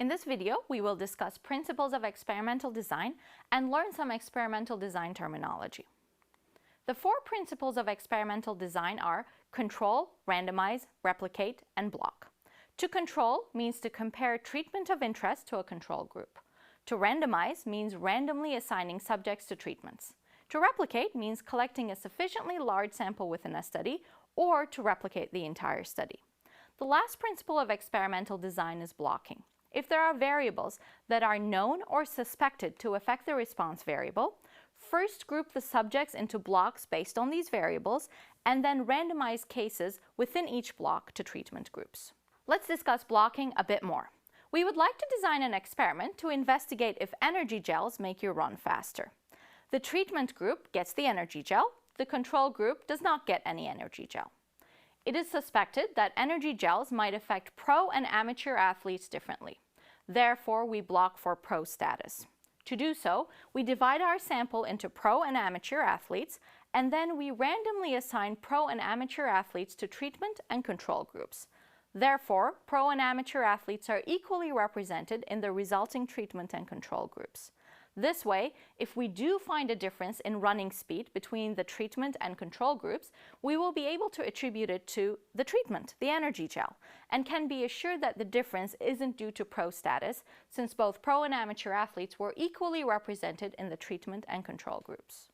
In this video, we will discuss principles of experimental design and learn some experimental design terminology. The four principles of experimental design are control, randomize, replicate, and block. To control means to compare treatment of interest to a control group. To randomize means randomly assigning subjects to treatments. To replicate means collecting a sufficiently large sample within a study or to replicate the entire study. The last principle of experimental design is blocking. If there are variables that are known or suspected to affect the response variable, first group the subjects into blocks based on these variables and then randomize cases within each block to treatment groups. Let's discuss blocking a bit more. We would like to design an experiment to investigate if energy gels make you run faster. The treatment group gets the energy gel, the control group does not get any energy gel. It is suspected that energy gels might affect pro and amateur athletes differently. Therefore, we block for pro status. To do so, we divide our sample into pro and amateur athletes, and then we randomly assign pro and amateur athletes to treatment and control groups. Therefore, pro and amateur athletes are equally represented in the resulting treatment and control groups. This way, if we do find a difference in running speed between the treatment and control groups, we will be able to attribute it to the treatment, the energy gel, and can be assured that the difference isn't due to pro status, since both pro and amateur athletes were equally represented in the treatment and control groups.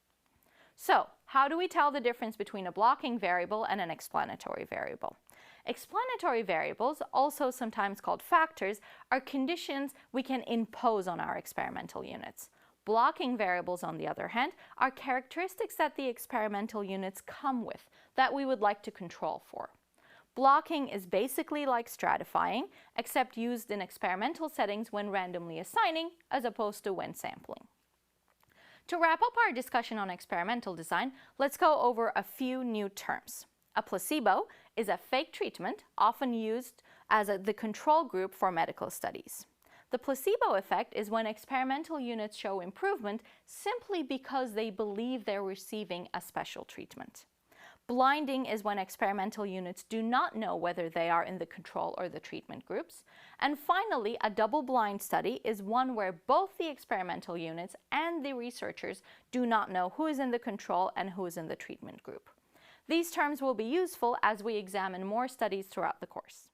So, how do we tell the difference between a blocking variable and an explanatory variable? Explanatory variables, also sometimes called factors, are conditions we can impose on our experimental units. Blocking variables, on the other hand, are characteristics that the experimental units come with that we would like to control for. Blocking is basically like stratifying, except used in experimental settings when randomly assigning as opposed to when sampling. To wrap up our discussion on experimental design, let's go over a few new terms. A placebo is a fake treatment often used as the control group for medical studies. The placebo effect is when experimental units show improvement simply because they believe they're receiving a special treatment. Blinding is when experimental units do not know whether they are in the control or the treatment groups. And finally, a double-blind study is one where both the experimental units and the researchers do not know who is in the control and who is in the treatment group. These terms will be useful as we examine more studies throughout the course.